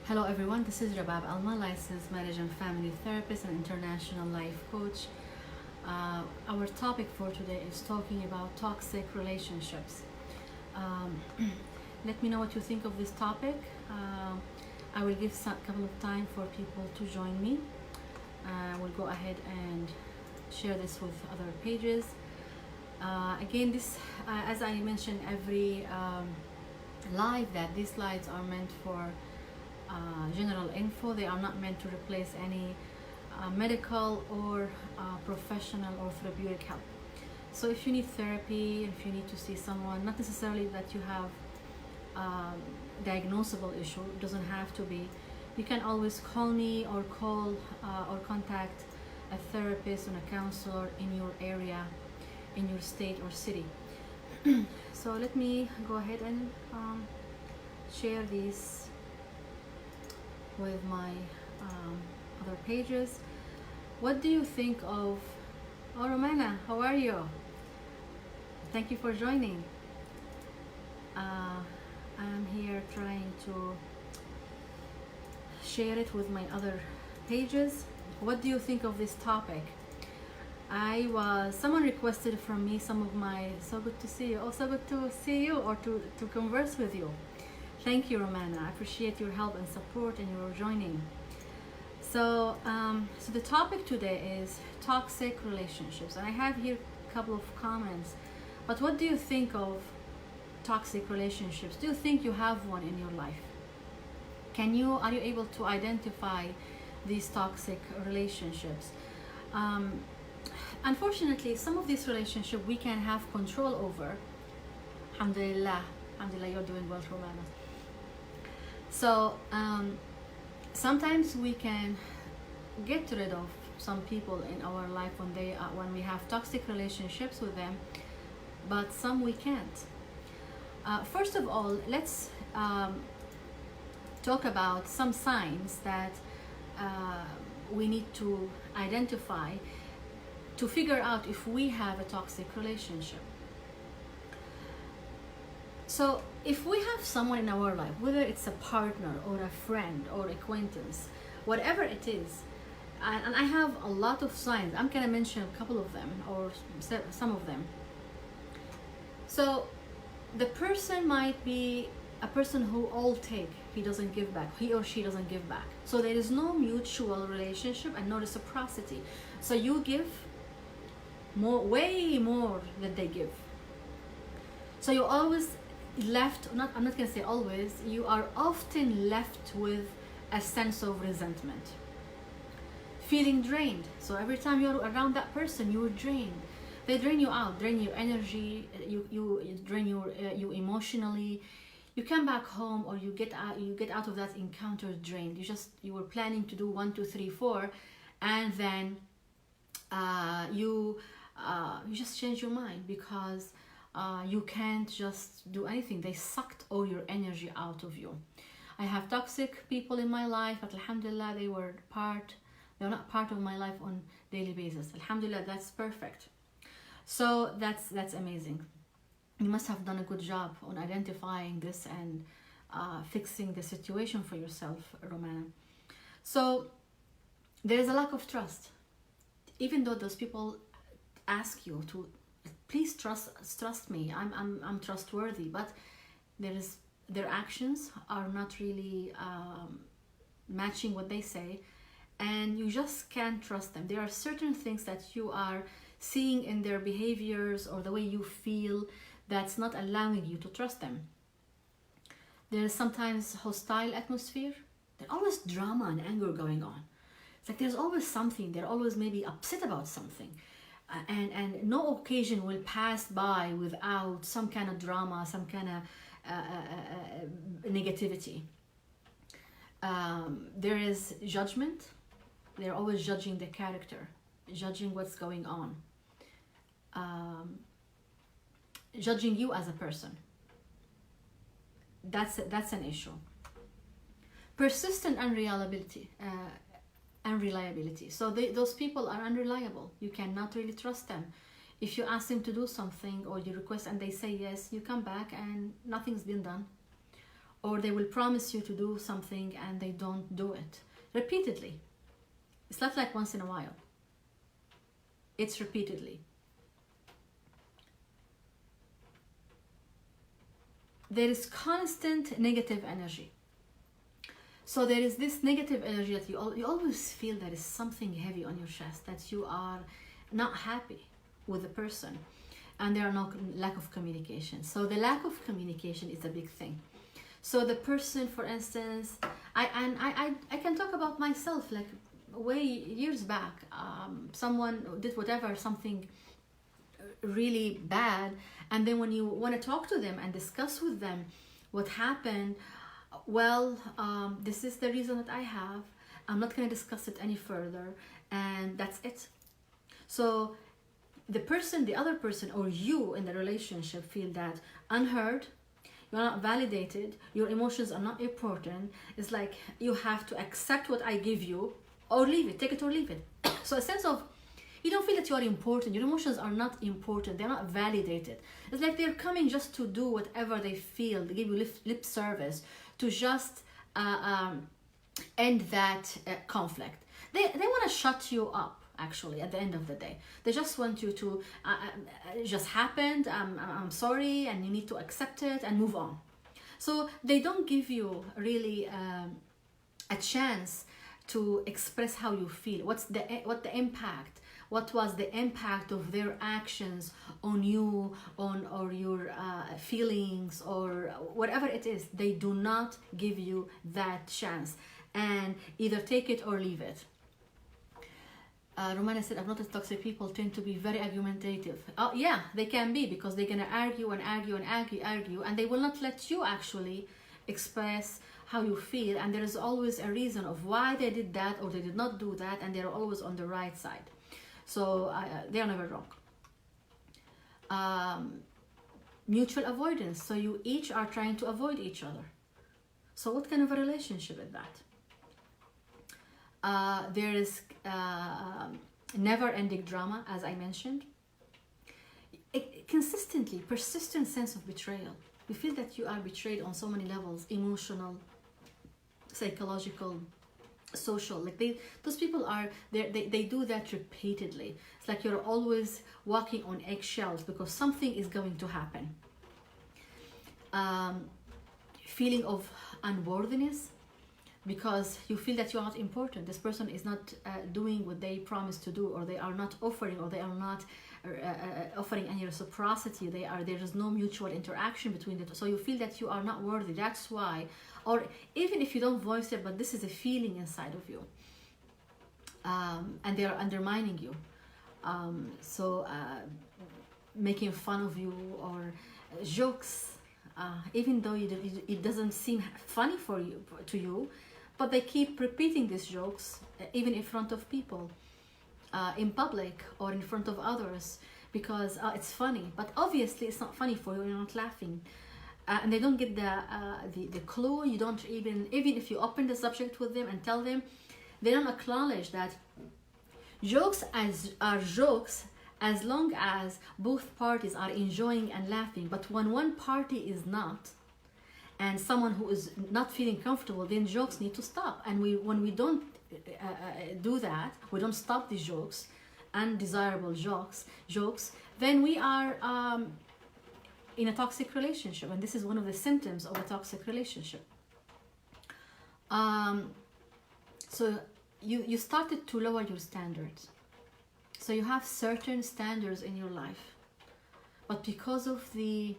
Hello everyone, this is Rabab Alma, licensed marriage and family therapist and international life coach. Our topic for today is talking about toxic relationships. Um, Let me know what you think of this topic. I will give a couple of time for people to join me. We'll go ahead and share this with other pages. Again, this, as I mentioned every live, that these slides are meant for general info. They are not meant to replace any medical or professional or therapeutic help. So if you need therapy, if you need to see someone, not necessarily that you have diagnosable issue, it doesn't have to be. You can always call me or or contact a therapist and a counselor in your area, in your state or city. So let me go ahead and share these with my other pages. What do you think of, oh Romana, how are you? Thank you for joining. I'm here trying to share it with my other pages. What do you think of this topic? Someone requested from me some of my, so good to see you, oh so good to see you, or to converse with you. Thank you, Romana. I appreciate your help and support and your joining. So the topic today is toxic relationships, and I have here a couple of comments. But what do you think of toxic relationships? Do you think you have one in your life? Are you able to identify these toxic relationships? Unfortunately, some of these relationships we can have control over. Alhamdulillah, alhamdulillah, you're doing well, Romana. So sometimes we can get rid of some people in our life when we have toxic relationships with them, but some we can't. First of all, let's talk about some signs that we need to identify to figure out if we have a toxic relationship. So if we have someone in our life, whether it's a partner or a friend or acquaintance, whatever it is, and I have a lot of signs, I'm gonna mention a couple of them or some of them. So the person might be a person who all take, he doesn't give back, he or she doesn't give back. So there is no mutual relationship and no reciprocity. So you give way more than they give. So you always left, I'm not going to say always, you are often left with a sense of resentment, feeling drained. So every time you're around that person, you're drained. They drain you out, drain your energy, you drain you emotionally. You come back home or you get out of that encounter drained. You were planning to do 1, 2, 3, 4, and then you just change your mind because you can't just do anything. They sucked all your energy out of you. I have toxic people in my life, but alhamdulillah, they're not part of my life on daily basis. Alhamdulillah, that's perfect. So that's amazing. You must have done a good job on identifying this and fixing the situation for yourself, Romana. So there is a lack of trust. Even though those people ask you to please trust me, I'm trustworthy, but their actions are not really matching what they say, and you just can't trust them. There are certain things that you are seeing in their behaviors or the way you feel that's not allowing you to trust them. There is sometimes hostile atmosphere. There's always drama and anger going on. It's like there's always something. They're always maybe upset about something. And no occasion will pass by without some kind of drama, some kind of negativity. There is judgment. They're always judging the character, judging what's going on, judging you as a person. That's an issue. Persistent unreliability. So those people are unreliable. You cannot really trust them. If you ask them to do something or you request and they say yes, you come back and nothing's been done. or they will promise you to do something and they don't do it repeatedly. It's not like once in a while. It's repeatedly. There is constant negative energy. So there is this negative energy that you always feel there is something heavy on your chest, that you are not happy with the person, and there are no lack of communication. So the lack of communication is a big thing. So the person, for instance, I can talk about myself, like way years back, someone did whatever, something really bad, and then when you want to talk to them and discuss with them what happened, well, this is the reason that I have, I'm not going to discuss it any further, and that's it. So the other person, or you in the relationship, feel that unheard, you're not validated, your emotions are not important. It's like you have to accept what I give you or leave it, take it or leave it. So a sense of, you don't feel that you are important. Your emotions are not important. They're not validated. It's like they're coming just to do whatever they feel. They give you lip service to just end that conflict. They want to shut you up, actually, at the end of the day. They just want you to, it just happened, I'm sorry, and you need to accept it and move on. So they don't give you really a chance to express how you feel. What was the impact of their actions on you, or your feelings, or whatever it is. They do not give you that chance, and either take it or leave it. Romana said, I've noticed toxic people tend to be very argumentative. Oh yeah, they can be, because they're gonna argue and argue and argue, and they will not let you actually express how you feel, and there is always a reason of why they did that or they did not do that, and they're always on the right side. So they are never wrong. Mutual avoidance. So you each are trying to avoid each other. So what kind of a relationship is that? There is never-ending drama, as I mentioned. Consistently, persistent sense of betrayal. You feel that you are betrayed on so many levels: emotional, psychological, social. Like those people are, they do that repeatedly. It's like you're always walking on eggshells because something is going to happen. Feeling of unworthiness, because you feel that you are not important. This person is not doing what they promised to do, or they are not offering, or they are not offering any reciprocity. There is no mutual interaction between them. So you feel that you are not worthy. That's why, or even if you don't voice it, but this is a feeling inside of you, and they are undermining you. Making fun of you, or jokes, even though it doesn't seem funny to you, but they keep repeating these jokes, even in front of people, in public or in front of others, because it's funny. But obviously it's not funny for you. You're not laughing, and they don't get the clue. You don't even if you open the subject with them and tell them, they don't acknowledge that jokes are jokes as long as both parties are enjoying and laughing. But when one party is not, and someone who is not feeling comfortable, then jokes need to stop. And when we don't do that, we don't stop these jokes, undesirable jokes, then we are in a toxic relationship, and this is one of the symptoms of a toxic relationship. So you started to lower your standards. So you have certain standards in your life, but because of the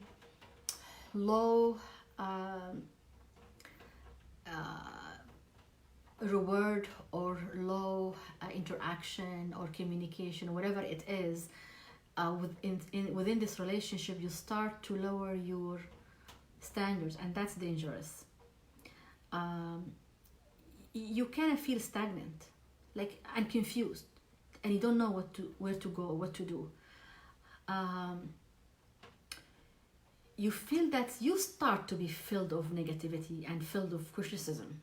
low reward, or low interaction or communication, whatever it is, within this relationship, you start to lower your standards, and that's dangerous. You kind of feel stagnant, and confused, and you don't know where to go, what to do. You feel that you start to be filled of negativity and filled of criticism.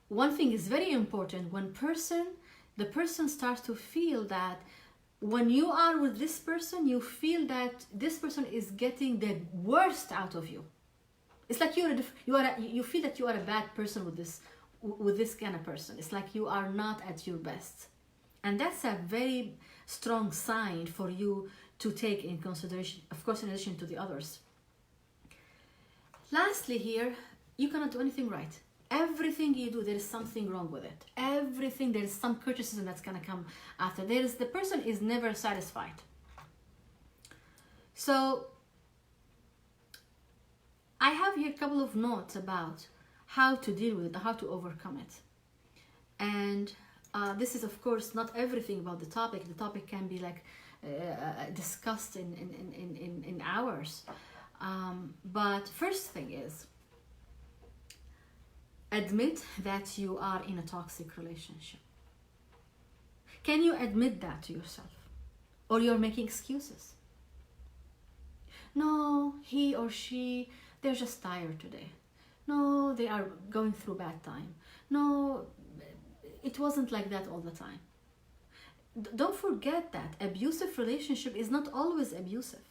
One thing is very important: when the person starts to feel that when you are with this person, you feel that this person is getting the worst out of you. It's like you feel that you are a bad person with this kind of person. It's like you are not at your best, and that's a very strong sign for you to take in consideration, of course, in addition to the others. Lastly, here, you cannot do anything right. Everything you do, there is something wrong with it. Everything, there is some criticism that's gonna come after. The person is never satisfied. So I have here a couple of notes about how to deal with it, how to overcome it. And this is, of course, not everything about the topic. The topic can be like discussed in hours. But first thing is, admit that you are in a toxic relationship. Can you admit that to yourself? Or you're making excuses? No, he or she, they're just tired today. No, they are going through bad time. No, it wasn't like that all the time. Don't forget that abusive relationship is not always abusive.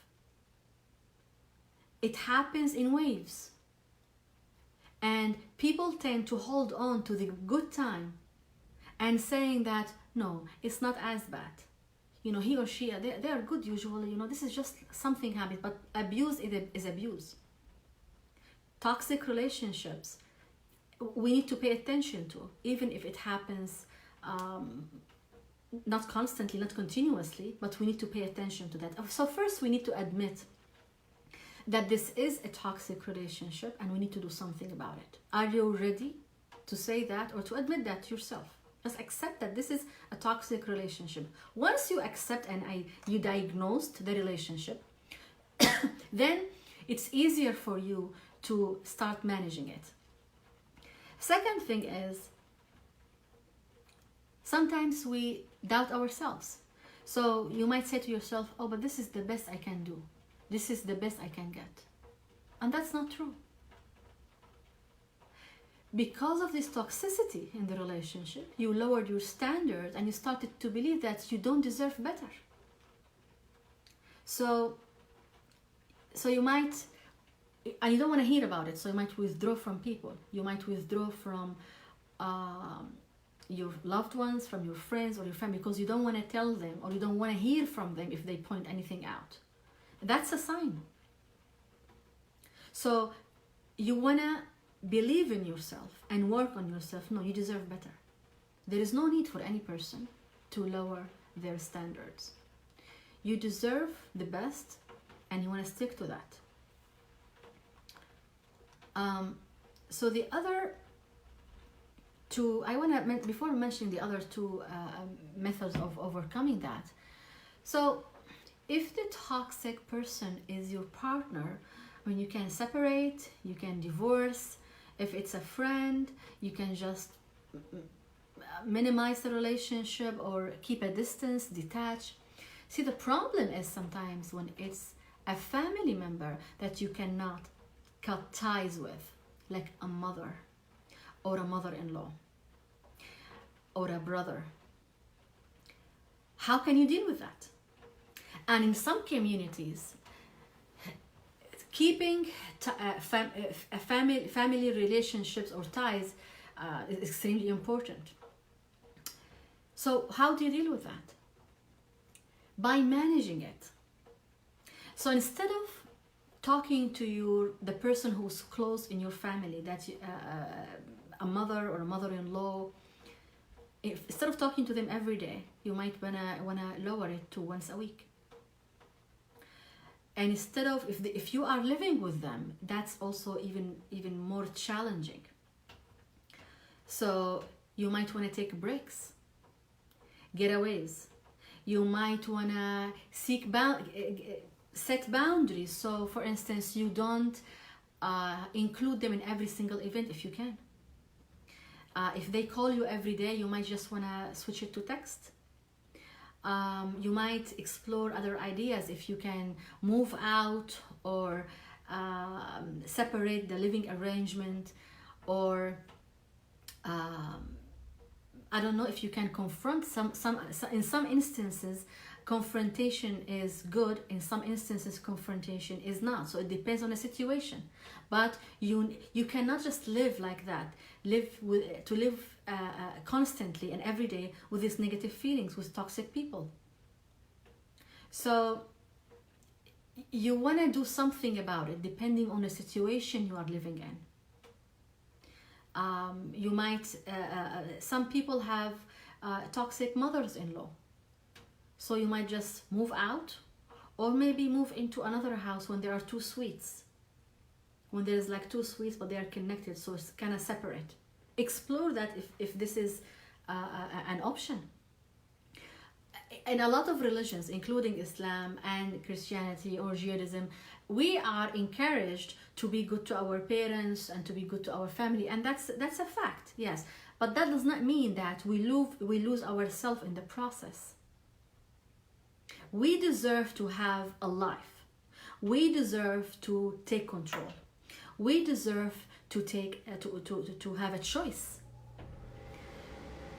It happens in waves. And people tend to hold on to the good time and saying that, no, it's not as bad. You know, he or she, they are good usually. You know, this is just something happened. But abuse is abuse. Toxic relationships, we need to pay attention to, even if it happens not constantly, not continuously, but we need to pay attention to that. So first we need to admit that this is a toxic relationship and we need to do something about it. Are you ready to say that or to admit that to yourself? Just accept that this is a toxic relationship. Once you accept and you diagnosed the relationship, then it's easier for you to start managing it. Second thing is, sometimes we doubt ourselves. So you might say to yourself, oh, but this is the best I can do. This is the best I can get. And that's not true. Because of this toxicity in the relationship, you lowered your standards and you started to believe that you don't deserve better. So you might, and you don't want to hear about it, so you might withdraw from people. You might withdraw from your loved ones, from your friends or your family, because you don't want to tell them or you don't want to hear from them if they point anything out. That's a sign. So you want to believe in yourself and work on yourself. No, you deserve better. There is no need for any person to lower their standards. You deserve the best and you want to stick to that. So the other two, before mentioning the other two methods of overcoming that. So if the toxic person is your partner, when you can separate, you can divorce. If it's a friend, you can just minimize the relationship or keep a distance, detach. See, the problem is sometimes when it's a family member that you cannot cut ties with, like a mother or a mother-in-law or a brother. How can you deal with that? And in some communities, keeping family relationships or ties is extremely important. So how do you deal with that? By managing it. So instead of talking to the person who's close in your family, that's a mother or a mother-in-law, instead of talking to them every day, you might wanna lower it to once a week. And instead of, if you are living with them, that's also even more challenging. So you might want to take breaks, getaways. You might want to set boundaries. So for instance, you don't include them in every single event if you can. If they call you every day, you might just want to switch it to text. You might explore other ideas if you can move out or separate the living arrangement, or I don't know if you can confront in some instances confrontation is good. In some instances, confrontation is not. So it depends on the situation. But you cannot just live like that. Live constantly and every day with these negative feelings, with toxic people. So you want to do something about it, depending on the situation you are living in. You might, some people have toxic mothers-in-law. So you might just move out, or maybe move into another house when there are two suites. When there's like two suites, but they are connected, so it's kind of separate. Explore that if this is an option. In a lot of religions, including Islam and Christianity or Judaism, we are encouraged to be good to our parents and to be good to our family, and that's a fact, yes. But that does not mean that we lose ourselves in the process. We deserve to have a life. We deserve to take control. We deserve to take to have a choice.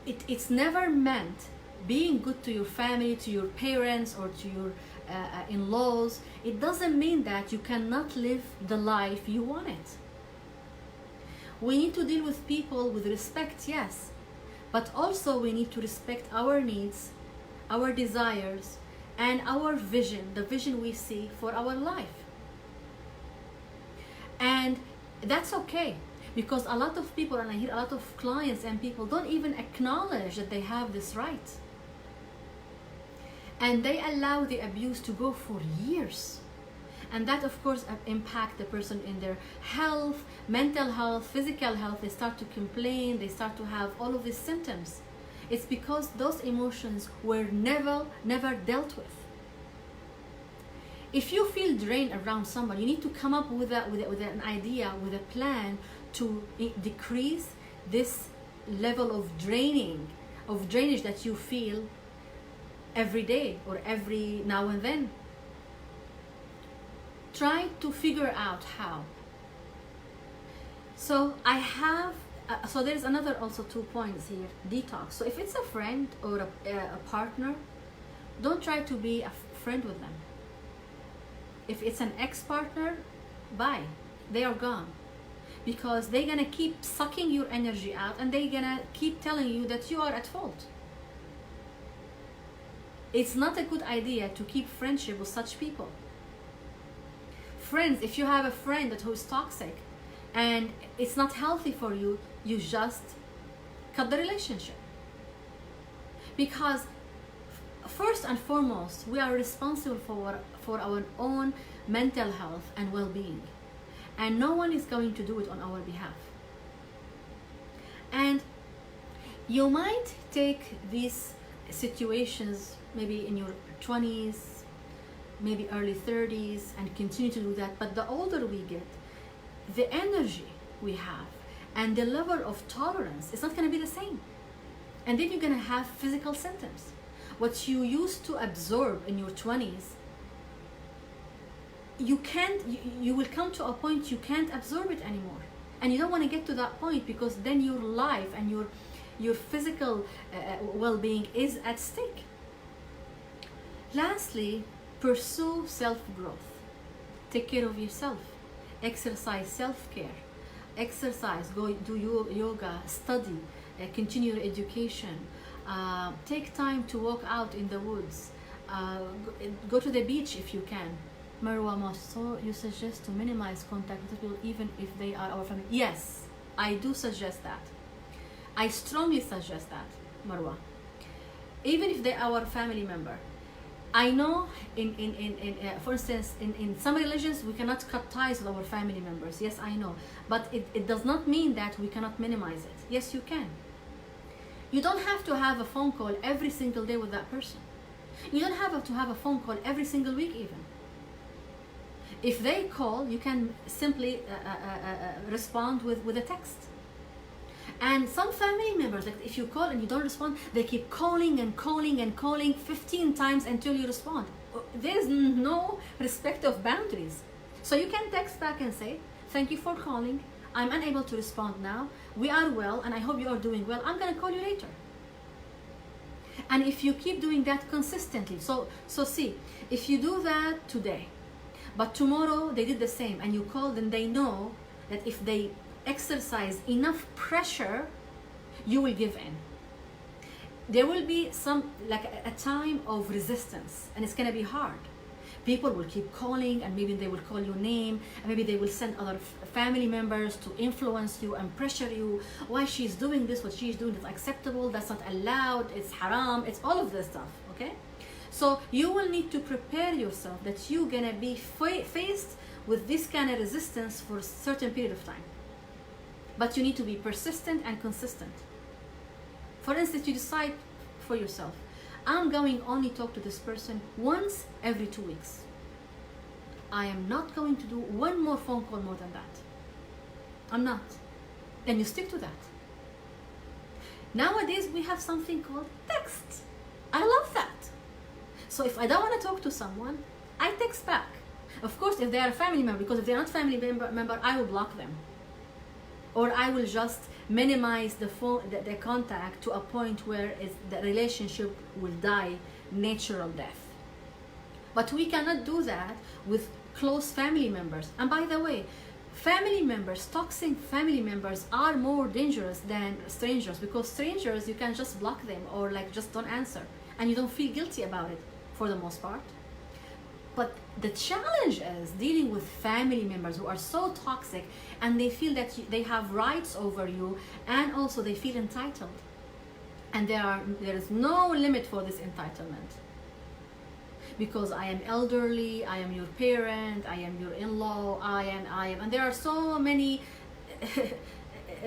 It's never meant being good to your family, to your parents, or to your in-laws. It doesn't mean that you cannot live the life you want it. We need to deal with people with respect, yes, but also we need to respect our needs, our desires, and our vision, the vision we see for our life. And that's okay, because a lot of people, and I hear a lot of clients and people, don't even acknowledge that they have this right. And they allow the abuse to go for years. And that, of course, impact the person in their health, mental health, physical health. They start to complain, they start to have all of these symptoms. It's because those emotions were never dealt with. If you feel drained around someone, you need to come up with an idea, with a plan to decrease this level of drainage that you feel every day or every now and then. Try to figure out how. So I have, so there's another also 2 points here. Detox. So if it's a friend or a partner, don't try to be a friend with them. If it's an ex-partner, bye. They are gone. Because they're gonna keep sucking your energy out, and they're gonna keep telling you that you are at fault. It's not a good idea to keep friendship with such people. Friends, if you have a friend who's toxic and it's not healthy for you, you just cut the relationship. Because first and foremost, we are responsible for our own mental health and well-being. And no one is going to do it on our behalf. And you might take these situations maybe in your 20s, maybe early 30s, and continue to do that. But the older we get, the energy we have and the level of tolerance is not going to be the same. And then you're going to have physical symptoms. What you used to absorb in your 20s, you will come to a point you can't absorb it anymore. And you don't want to get to that point, because then your life and your physical well-being is at stake. Lastly, pursue self-growth. Take care of yourself. Exercise self-care. Exercise, go do yoga, study, continue your education. Take time to walk out in the woods. Go to the beach if you can. Marwa, so you suggest to minimize contact with people even if they are our family? Yes, I do suggest that. I strongly suggest that, Marwa. Even if they are our family member. I know for instance, in some religions, we cannot cut ties with our family members. Yes, I know. But it does not mean that we cannot minimize it. Yes, you can. You don't have to have a phone call every single day with that person. You don't have to have a phone call every single week even. If they call, you can simply respond with a text. And some family members, like if you call and you don't respond, they keep calling and calling and calling 15 times until you respond. There's no respect of boundaries. So you can text back and say, thank you for calling. I'm unable to respond now. We are well, and I hope you are doing well. I'm going to call you later. And if you keep doing that consistently, so see, if you do that today, but tomorrow they did the same, and you call them, they know that if they exercise enough pressure, you will give in. There will be some, like a time of resistance, and it's gonna be hard. People will keep calling, and maybe they will call your name, and maybe they will send other family members to influence you and pressure you. Why she's doing this, what she's doing is acceptable, that's not allowed, it's haram, it's all of this stuff, okay? So you will need to prepare yourself that you're gonna be faced with this kind of resistance for a certain period of time. But you need to be persistent and consistent. For instance, you decide for yourself, I'm going only talk to this person once every 2 weeks. I am not going to do one more phone call more than that. I'm not. Then you stick to that. Nowadays, we have something called text. I love that. So if I don't want to talk to someone, I text back. Of course, if they are a family member, because if they're not family member, I will block them. Or I will just minimize the contact to a point where the relationship will die natural death. But we cannot do that with close family members. And by the way, family members, toxic family members, are more dangerous than strangers, because strangers, you can just block them or like just don't answer, and you don't feel guilty about it for the most part. But the challenge is dealing with family members who are so toxic, and they feel that they have rights over you, and also they feel entitled. And there is no limit for this entitlement. Because I am elderly, I am your parent, I am your in-law, I am, and there are so many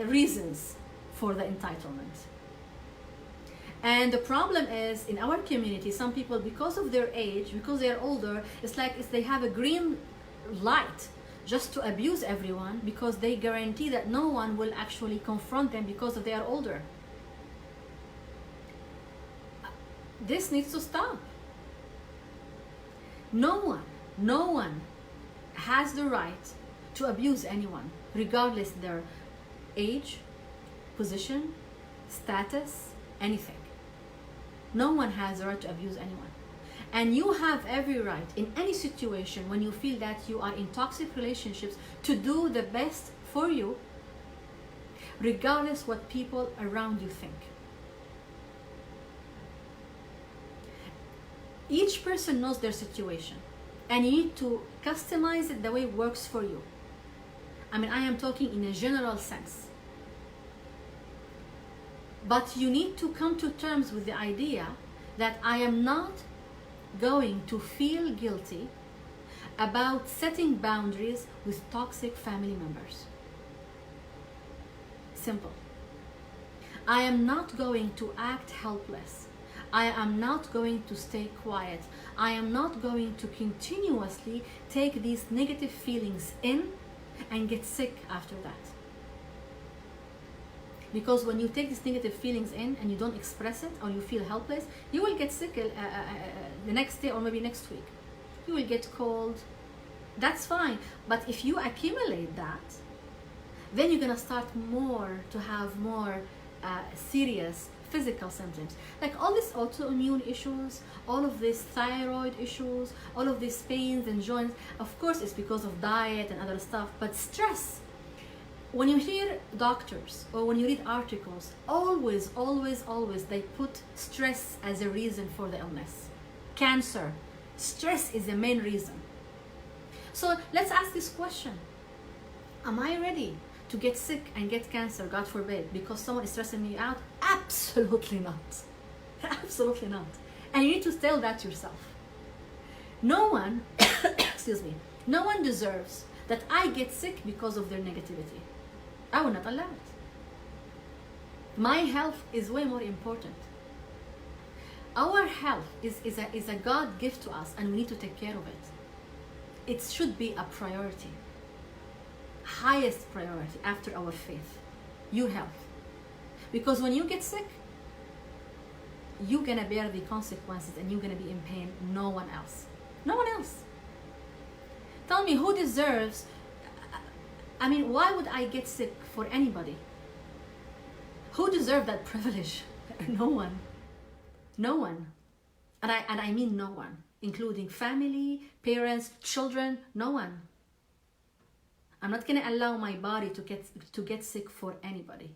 reasons for the entitlement. And the problem is, in our community, some people, because of their age, because they are older, it's like they have a green light just to abuse everyone, because they guarantee that no one will actually confront them because they are older. This needs to stop. No one has the right to abuse anyone, regardless their age, position, status, anything. No one has the right to abuse anyone. And you have every right in any situation when you feel that you are in toxic relationships to do the best for you, regardless what people around you think. Each person knows their situation, and you need to customize it the way it works for you. I mean, I am talking in a general sense. But you need to come to terms with the idea that I am not going to feel guilty about setting boundaries with toxic family members. Simple. I am not going to act helpless. I am not going to stay quiet. I am not going to continuously take these negative feelings in and get sick after that. Because when you take these negative feelings in and you don't express it, or you feel helpless, you will get sick the next day or maybe next week. You will get cold. That's fine. But if you accumulate that, then you're going to start to have more serious physical symptoms. Like all these autoimmune issues, all of these thyroid issues, all of these pains and joints, of course it's because of diet and other stuff, but stress. When you hear doctors or when you read articles, always they put stress as a reason for the illness. Cancer, stress is the main reason. So let's ask this question. Am I ready to get sick and get cancer, God forbid, because someone is stressing me out? Absolutely not. Absolutely not. And you need to tell that yourself. No one, excuse me, no one deserves that I get sick because of their negativity. I will not allow it. My health is way more important. Our health is a God gift to us, and we need to take care of it. It should be a priority. Highest priority after our faith. Your health. Because when you get sick, you're gonna bear the consequences and you're gonna be in pain. No one else. No one else. Tell me, who deserves, I mean, why would I get sick for anybody? Who deserves that privilege? No one. No one. And I mean no one, including family, parents, children, no one. I'm not going to allow my body to get sick for anybody.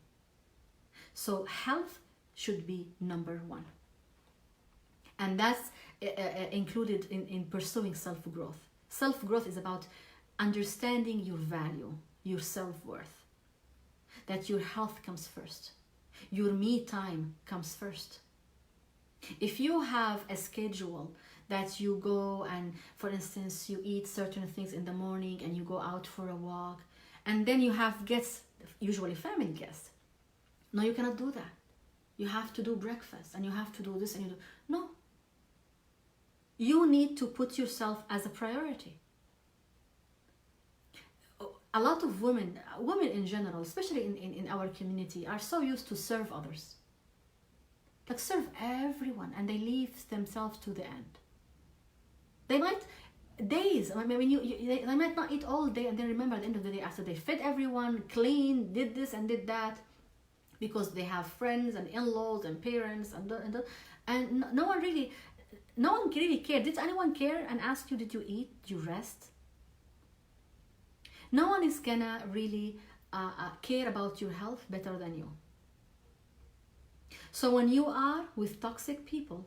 So health should be number one. And that's included in pursuing self-growth. Self-growth is about understanding your value, your self-worth, that your health comes first, your me time comes first. If you have a schedule that you go and, for instance, you eat certain things in the morning and you go out for a walk, and then you have guests, usually family guests. No, you cannot do that. You have to do breakfast and you have to do this and you do. No. You need to put yourself as a priority. A lot of women in general, especially in our community, are so used to serve others. Like serve everyone, and they leave themselves to the end. They might days, I mean, they might not eat all day, and then remember at the end of the day after they fed everyone, cleaned, did this and did that, because they have friends and in-laws and parents and no one really cared. Did anyone care and ask you, did you eat? Did you rest? No one is gonna really care about your health better than you. So when you are with toxic people,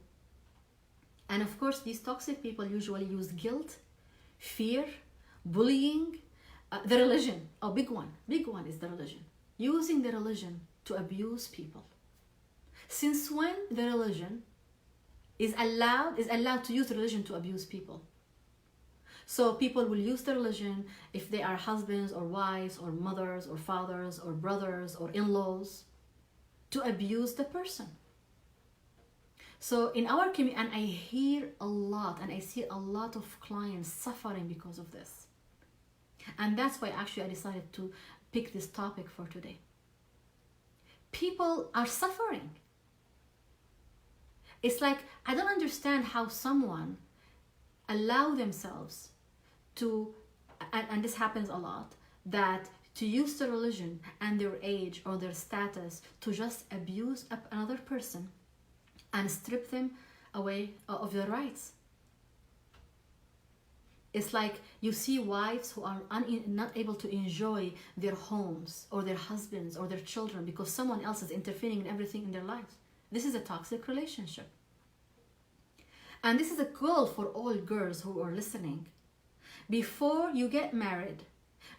and of course these toxic people usually use guilt, fear, bullying, the religion. Oh, big one is the religion. Using the religion to abuse people. Since when the religion is allowed to use religion to abuse people? So people will use the religion if they are husbands or wives or mothers or fathers or brothers or in-laws, to abuse the person. So in our community, and I hear a lot and I see a lot of clients suffering because of this. And that's why actually I decided to pick this topic for today. People are suffering. It's like, I don't understand how someone allow themselves to, and this happens a lot, that to use the religion and their age or their status to just abuse another person and strip them away of their rights. It's like you see wives who are not able to enjoy their homes or their husbands or their children because someone else is interfering in everything in their lives. This is a toxic relationship. And this is a call for all girls who are listening. Before you get married,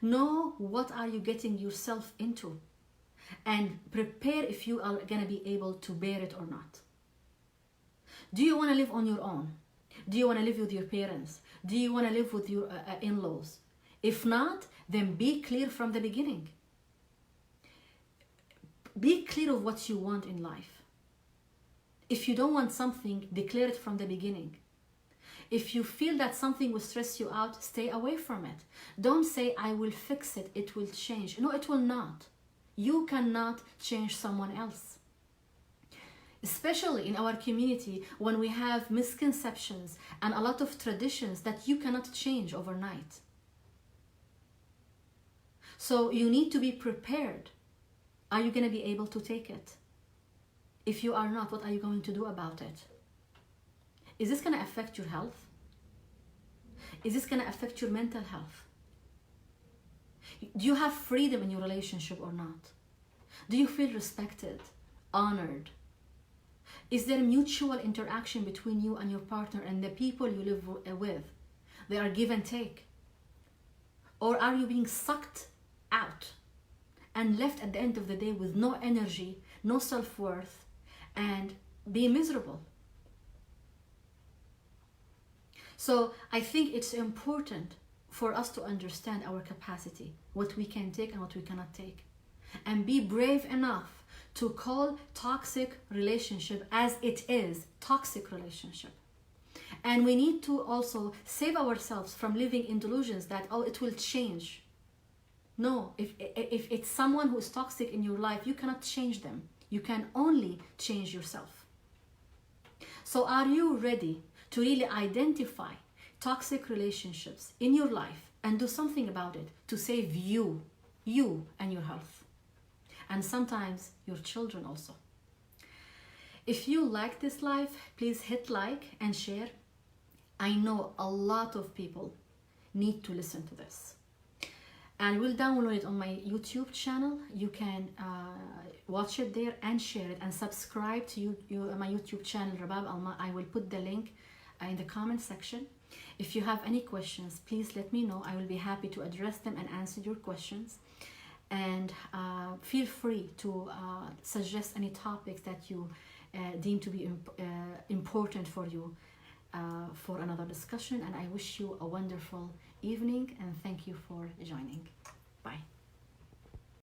know what are you getting yourself into and prepare if you are going to be able to bear it or not. Do you want to live on your own? Do you want to live with your parents? Do you want to live with your in-laws? If not, then be clear from the beginning. Be clear of what you want in life. If you don't want something, declare it from the beginning. If you feel that something will stress you out, stay away from it. Don't say, I will fix it, it will change. No, it will not. You cannot change someone else. Especially in our community, when we have misconceptions and a lot of traditions that you cannot change overnight. So you need to be prepared. Are you going to be able to take it? If you are not, what are you going to do about it? Is this going to affect your health? Is this going to affect your mental health? Do you have freedom in your relationship or not? Do you feel respected, honored? Is there mutual interaction between you and your partner and the people you live with? They are give and take. Or are you being sucked out and left at the end of the day with no energy, no self-worth, and being miserable? So I think it's important for us to understand our capacity, what we can take and what we cannot take, and be brave enough to call toxic relationship as it is, toxic relationship. And we need to also save ourselves from living in delusions that, oh, it will change. No, if it's someone who is toxic in your life, you cannot change them. You can only change yourself. So are you ready to really identify toxic relationships in your life and do something about it to save you and your health? And sometimes your children also. If you like this live, please hit like and share. I know a lot of people need to listen to this. And we'll download it on my YouTube channel. You can watch it there and share it, and subscribe to my YouTube channel, Rabab Alma. I will put the link in the comment section. If you have any questions, please let me know. I will be happy to address them and answer your questions. And feel free to suggest any topics that you deem to be important for you for another discussion. And I wish you a wonderful evening, and thank you for joining. Bye.